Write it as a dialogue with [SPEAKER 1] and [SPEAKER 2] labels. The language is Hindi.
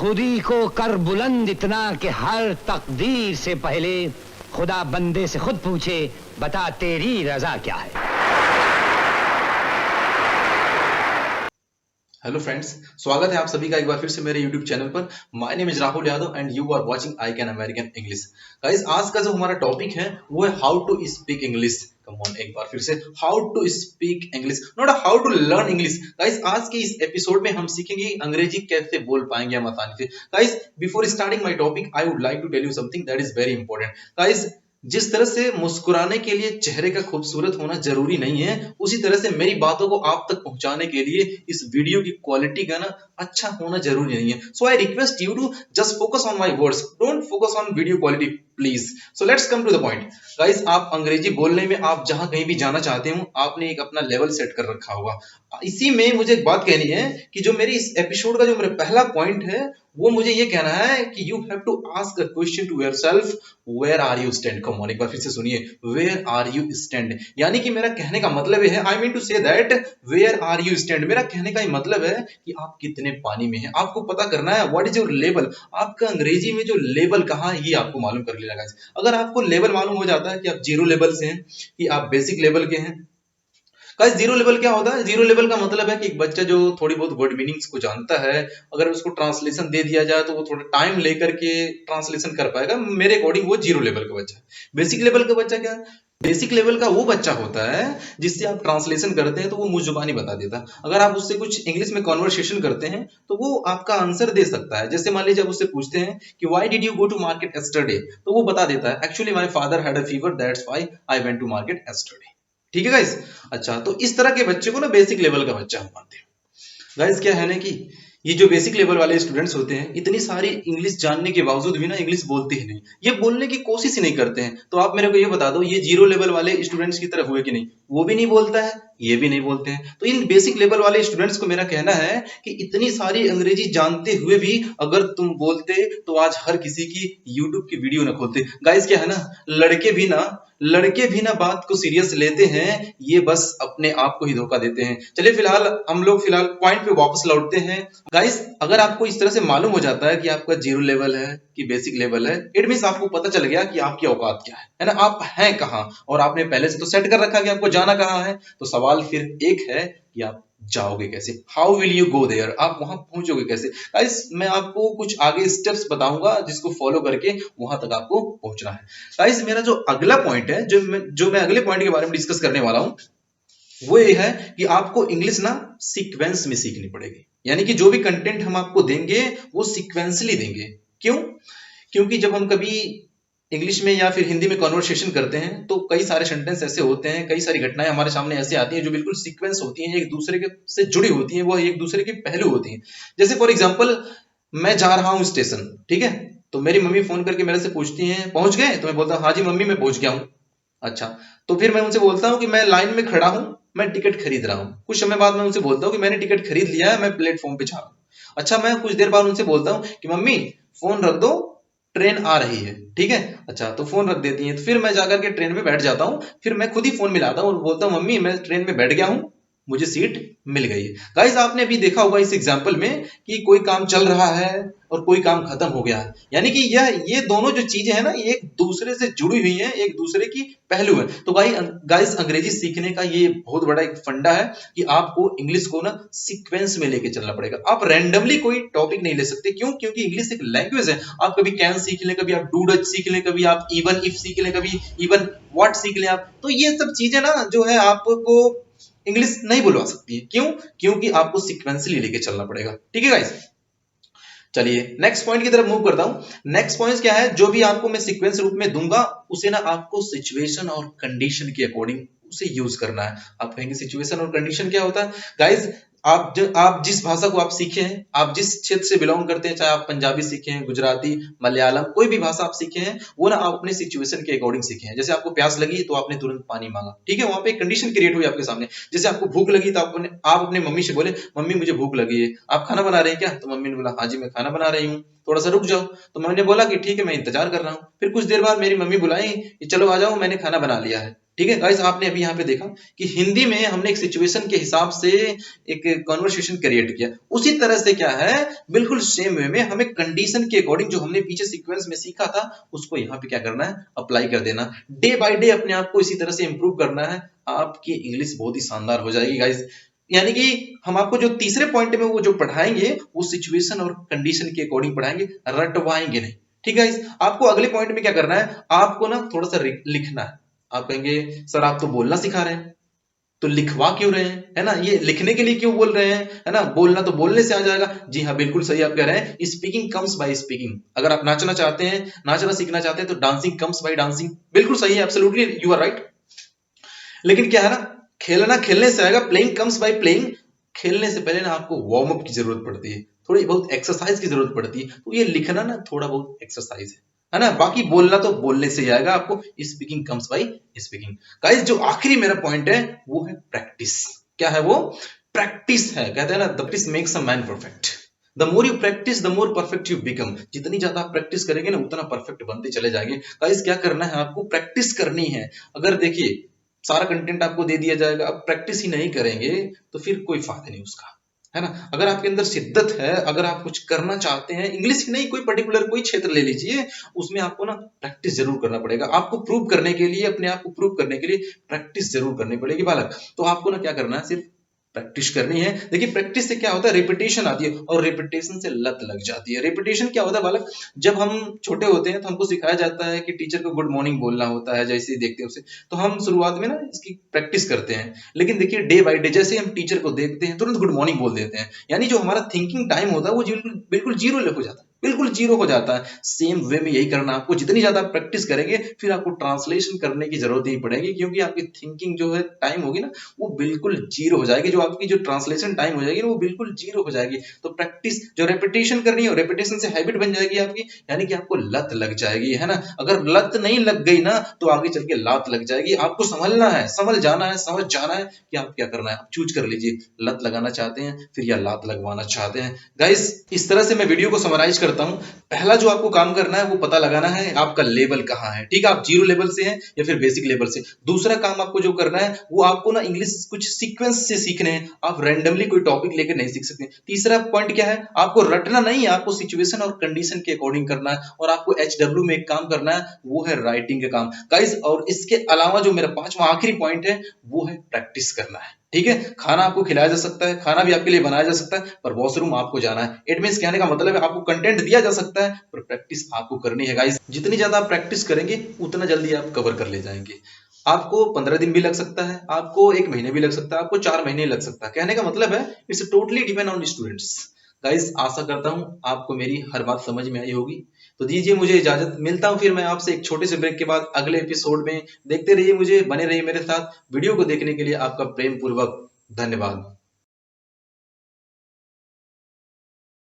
[SPEAKER 1] खुदी को कर बुलंद इतना कि हर तकदीर से पहले खुदा बंदे से खुद पूछे, बता तेरी रजा क्या है।
[SPEAKER 2] हेलो फ्रेंड्स, स्वागत है आप सभी का एक बार फिर से मेरे यूट्यूब चैनल पर। My name is Rahul Yadav and you are watching I can American English. Guys, आज का जो हमारा टॉपिक है वो है how to speak English. Come on, एक बार फिर से, how to speak English, not how to learn English. Guys, आज के इस एपिसोड में हम सीखेंगे अंग्रेजी कैसे बोल पाएंगे हम आसानी से। Guys, before starting my topic I would like to tell you something that is very important. Guys, जिस तरह से मुस्कुराने के लिए चेहरे का खूबसूरत होना जरूरी नहीं है, उसी तरह से मेरी बातों को आप तक पहुंचाने के लिए इस वीडियो की क्वालिटी का ना अच्छा होना जरूरी नहीं है। So I request you to just focus on my words, don't focus on video quality please. So let's come to the point. Guys, आप अंग्रेजी बोलने में आप जहां कहीं भी जाना चाहते हो, आपने एक अपना लेवल सेट कर रखा होगा। इसी में मुझे एक बात कहनी है कि जो मेरी इस एपिसोड का जो मेरा पहला पॉइंट है वो मुझे ये कहना है कि you have to ask a question to yourself, where are you stand. Come on, एक बार फिर से सुनिए, वेयर आर यू स्टैंड। यानी कि मेरा कहने का मतलब है, I mean to say that where are you stand. मेरा कहने का मतलब है कि आप कितने पानी में हैं। आपको पता करना है व्हाट इज योर लेवल। आपका अंग्रेजी में जो लेवल कहाँ है ये आपको मालूम कर लेना। अगर आपको लेवल मालूम हो जाता है कि आप जीरो लेवल से हैं, कि आप बेसिक लेवल के हैं। गाइस, जीरो लेवल क्या होता है? जीरो लेवल का मतलब है कि एक बच्चा जो थोड़ी बहुत वर्ड मीनिंग्स को जानता है, अगर उसको ट्रांसलेशन दे दिया जाए तो वो थोड़ा टाइम लेकर के ट्रांसलेशन कर पाएगा। मेरे अकॉर्डिंग वो जीरो लेवल का बच्चा है। बेसिक लेवल का बच्चा क्या है? बेसिक लेवल का वो बच्चा होता है जिससे आप ट्रांसलेशन करते हैं तो वो मुंह जुबानी बता देता है। अगर आप उससे कुछ इंग्लिश में कॉन्वर्सेशन करते हैं तो वो आपका आंसर दे सकता है। जैसे मान लीजिए आप उससे पूछते हैं कि why did you go to market yesterday, तो वो बता देता है, actually my father had a fever, that's why I went to market yesterday. ठीक है गाइस? अच्छा, तो इस तरह के बच्चे को ना बेसिक लेवल का बच्चा हम मानते हैं। गाइस, क्या है ना कि ये जो बेसिक लेवल वाले स्टूडेंट्स होते हैं, इतनी सारी इंग्लिश जानने के बावजूद भी ना इंग्लिश बोलते ही नहीं, ये बोलने की कोशिश ही नहीं करते हैं। तो आप मेरे को ये बता दो, ये जीरो लेवल वाले स्टूडेंट्स की तरफ हुए कि नहीं? वो भी नहीं बोलता है, ये भी नहीं बोलते हैं। तो इन बेसिक लेवल वाले स्टूडेंट्स को मेरा कहना है कि इतनी सारी अंग्रेजी जानते हुए भी अगर तुम बोलते तो आज हर किसी की यूट्यूब की वीडियो ना खोलते। गाइस, क्या है ना, लड़के भी ना बात को सीरियस लेते हैं, ये बस अपने आप को ही धोखा देते हैं। चलिए हम लोग फिलहाल पॉइंट पे वापस लौटते हैं। गाइस, अगर आपको इस तरह से मालूम हो जाता है कि आपका जीरो लेवल है कि बेसिक लेवल है, इट मींस आपको पता चल गया कि आपकी औकात क्या है ना, आप हैं कहाँ, और आपने पहले से तो सेट कर रखा कि आपको जाना कहाँ है। तो सवाल फिर एक है कि आप जाओगे कैसे, how will you go there, आप वहां पहुंचोगे कैसे। गाइस, मैं आपको कुछ आगे स्टेप्स बताऊंगा जिसको फॉलो करके वहां तक आपको पहुंचना है। गाइस, मेरा जो अगला पॉइंट है, जो मैं अगले पॉइंट के बारे में डिस्कस करने वाला हूं, वो ये है कि आपको इंग्लिश ना सीक्वेंस में सीखनी पड़ेगी। यानी कि जो भी कंटेंट हम आपको देंगे वो सीक्वेंसली देंगे। क्यों? क्योंकि जब हम कभी इंग्लिश में या फिर हिंदी में कॉन्वर्सेशन करते हैं तो कई सारे सेंटेंस ऐसे होते हैं, कई सारी घटनाएं हमारे सामने ऐसे आती हैं जो बिल्कुल सीक्वेंस होती हैं, एक दूसरे के से जुड़ी होती हैं, वो एक दूसरे के पहलू होती हैं। जैसे फॉर एग्जांपल, मैं जा रहा हूँ स्टेशन, ठीक है, तो मेरी मम्मी फोन करके मेरे से पूछती हैं, पहुंच गए? तो मैं बोलता हूँ हाँ जी मम्मी, मैं पहुंच गया हूँ। अच्छा, तो फिर मैं उनसे बोलता हूँ कि मैं लाइन में खड़ा हूँ, मैं टिकट खरीद रहा हूँ। कुछ समय बाद मैं उनसे बोलता हूँ कि मैंने टिकट खरीद लिया है, मैं प्लेटफॉर्म पे जा रहा हूँ। अच्छा, मैं कुछ देर बाद उनसे बोलता हूँ कि मम्मी फोन रख दो, ट्रेन आ रही है। ठीक है, अच्छा, तो फोन रख देती है, तो फिर मैं जाकर के ट्रेन में बैठ जाता हूँ। फिर मैं खुद ही फोन मिलाता हूँ और बोलता हूँ मम्मी मैं ट्रेन में बैठ गया हूँ, मुझे सीट मिल गई है। गाइस, आपने अभी देखा होगा इस एग्जाम्पल में कि कोई काम चल रहा है और कोई काम खत्म हो गया है। यानी कि ये दोनों जो चीजें हैं ना, ये एक दूसरे से जुड़ी हुई हैं, एक दूसरे की पहलू है। तो गाइस, अंग्रेजी सीखने का ये बहुत बड़ा एक फंडा है कि आपको इंग्लिश को ना सीक्वेंस में लेके चलना पड़ेगा। आप रैंडमली कोई टॉपिक नहीं ले सकते। क्यों? क्योंकि इंग्लिश एक लैंग्वेज है। आप कभी कैन सीख लें, कभी आप डू डच सीख लें, कभी आप इवन इफ सीख लें, कभी इवन व्हाट सीख लें आप, तो ये सब चीजें ना जो है आपको इंग्लिश नहीं बुलवा सकती है। क्यों? क्योंकि आपको सीक्वेंसली लेके चलना पड़ेगा। ठीक है गाइस, चलिए नेक्स्ट पॉइंट की तरफ मूव करता हूं। नेक्स्ट पॉइंट क्या है, जो भी आपको मैं सीक्वेंस रूप में दूंगा उसे ना आपको सिचुएशन और कंडीशन के अकॉर्डिंग उसे यूज करना है। आप कहेंगे सिचुएशन और कंडीशन क्या होता है? गाइज, आप जिस भाषा को आप सीखे हैं, आप जिस क्षेत्र से बिलोंग करते हैं, चाहे आप पंजाबी सीखे हैं, गुजराती, मलयालम, कोई भी भाषा आप सीखे हैं, वो ना आप अपने सिचुएशन के अकॉर्डिंग सीखे हैं। जैसे आपको प्यास लगी तो आपने तुरंत पानी मांगा, ठीक है, वहां पे एक कंडीशन क्रिएट हुई आपके सामने। जैसे आपको भूख लगी तो आप अपने मम्मी से बोले मम्मी मुझे भूख लगी है, आप खाना बना रहे हैं क्या? तो मम्मी ने बोला हाँ जी मैं खाना बना रही हूँ, थोड़ा सा रुक जाओ। तो मैंने बोला कि ठीक है मैं इंतजार कर रहा हूँ। फिर कुछ देर बाद मेरी मम्मी बुलाई कि चलो आ जाओ मैंने खाना बना लिया है। ठीक है गाइस, आपने अभी यहाँ पे देखा कि हिंदी में हमने एक सिचुएशन के हिसाब से एक कन्वर्सेशन क्रिएट किया, उसी तरह से क्या है बिल्कुल सेम वे में हमें कंडीशन के अकॉर्डिंग जो हमने पीछे सीक्वेंस में सीखा था उसको यहाँ पे क्या करना है, अप्लाई कर देना। डे बाय डे अपने आप को इसी तरह से इंप्रूव करना है, आपकी इंग्लिश बहुत ही शानदार हो जाएगी गाइस। यानी कि हम आपको जो तीसरे पॉइंट में वो जो पढ़ाएंगे वो सिचुएशन और कंडीशन के अकॉर्डिंग पढ़ाएंगे, रटवाएंगे नहीं। ठीक है गाइस, आपको अगले पॉइंट में क्या करना है, आपको ना थोड़ा सा लिखना है। आप कहेंगे सर आप तो बोलना सिखा रहे हैं तो लिखवा क्यों रहे हैं, है ना, ये लिखने के लिए क्यों बोल रहे हैं, है ना, बोलना तो बोलने से आ जाएगा। जी हाँ, बिल्कुल सही आप कह रहे हैं, स्पीकिंग कम्स बाय स्पीकिंग। अगर आप नाचना चाहते हैं, नाचना सीखना चाहते हैं तो डांसिंग कम्स बाय डांसिंग। बिल्कुल सही है, एब्सोल्युटली यू आर राइट। लेकिन क्या है ना, खेलना खेलने से आएगा, प्लेइंग कम्स बाय प्लेइंग। खेलने से पहले ना आपको वार्म अप की जरूरत पड़ती है, थोड़ी बहुत एक्सरसाइज की जरूरत पड़ती है, तो ये लिखना ना थोड़ा बहुत एक्सरसाइज है ना। बाकी बोलना तो बोलने से ही आएगा आपको, speaking comes by speaking. Guys जो आखिरी मेरा पॉइंट है वो है प्रैक्टिस। क्या है वो, प्रैक्टिस है। कहते हैं ना practice makes a man perfect. The more you practice the more perfect you become. जितनी ज्यादा आप प्रैक्टिस करेंगे ना उतना परफेक्ट बनते चले जाएंगे। गाइस क्या करना है, आपको प्रैक्टिस करनी है। अगर देखिए सारा कंटेंट आपको दे दिया जाएगा, आप प्रैक्टिस ही नहीं करेंगे तो फिर कोई फायदा नहीं उसका, है ना। अगर आपके अंदर शिद्दत है, अगर आप कुछ करना चाहते हैं, इंग्लिश ही नहीं कोई पर्टिकुलर कोई क्षेत्र ले लीजिए, उसमें आपको ना प्रैक्टिस जरूर करना पड़ेगा। आपको प्रूव करने के लिए, अपने आप को प्रूव करने के लिए प्रैक्टिस जरूर करनी पड़ेगी बालक। तो आपको ना क्या करना है, सिर्फ प्रैक्टिस करनी है। देखिए प्रैक्टिस से क्या होता है, रिपीटेशन आती है और रिपीटेशन से लत लग जाती है। रिपीटेशन क्या होता है बालक, जब हम छोटे होते हैं तो हमको सिखाया जाता है कि टीचर को गुड मॉर्निंग बोलना होता है, जैसे ही देखते हैं उसे तो हम शुरुआत में ना इसकी प्रैक्टिस करते हैं। लेकिन देखिए डे बाय डे जैसे हम टीचर को देखते हैं तुरंत गुड मॉर्निंग बोल देते हैं, यानी जो हमारा थिंकिंग टाइम होता है वो बिल्कुल बिल्कुल जीरो हो जाता है, बिल्कुल जीरो हो जाता है। सेम वे में यही करना आपको, जितनी ज्यादा प्रैक्टिस करेंगे फिर आपको ट्रांसलेशन करने की जरूरत नहीं पड़ेगी, क्योंकि आपकी थिंकिंग जो है टाइम होगी ना वो बिल्कुल जीरो हो जाएगी। जो आपकी जो ट्रांसलेशन टाइम हो जाएगी ना वो बिल्कुल जीरो हो जाएगी। तो प्रैक्टिस जो रेपिटेशन करनी है, रेपिटेशन से हैबिट बन जाएगी आपकी, यानी कि आपको लत लग जाएगी, है ना। अगर लत नहीं लग गई ना तो आगे चल के लात लग जाएगी। आपको संभलना है, समझ जाना है, समझ जाना है कि आप क्या करना है। आप चूज कर लीजिए, लत लगाना चाहते हैं फिर या लात लगवाना चाहते हैं। गाइस इस तरह से मैं वीडियो को समराइज करता हूं। पहला जो आपको काम करना है वो पता लगाना है आपका लेवल कहाँ है। ठीक है, आप जीरो लेवल से हैं या फिर बेसिक लेवल से। दूसरा काम आपको जो करना है वो आपको ना इंग्लिश कुछ सीक्वेंस से सीखने हैं, आप रैंडमली कोई टॉपिक लेकर नहीं सीख सकते। तीसरा पॉइंट क्या है, आपको रटना नहीं है, आपको सिचुएशन और कंडीशन के अकॉर्डिंग करना है। और आपको HW में एक काम करना है वो है राइटिंग का काम गाइस। और इसके अलावा जो मेरा पांचवा आखिरी पॉइंट है वो है प्रैक्टिस करना है। ठीक है, खाना आपको खिलाया जा सकता है, खाना भी आपके लिए बनाया जा सकता है, पर वॉशरूम आपको जाना है। इट मींस कहने का मतलब है आपको कंटेंट दिया जा सकता है पर प्रैक्टिस आपको करनी है गाइस। जितनी ज्यादा आप प्रैक्टिस करेंगे उतना जल्दी आप कवर कर ले जाएंगे। आपको 15 दिन भी लग सकता है, आपको 1 महीने भी लग सकता है, आपको 4 महीने लग सकता है। कहने का मतलब है it's totally depend on students. Guys आशा करता हूं आपको मेरी हर बात समझ में आई होगी। तो दीजिए मुझे इजाजत, मिलता हूं फिर मैं आपसे एक छोटे से ब्रेक के बाद अगले एपिसोड में। देखते रहिए मुझे, बने रहिए मेरे साथ। वीडियो को देखने के लिए आपका प्रेम पूर्वक धन्यवाद।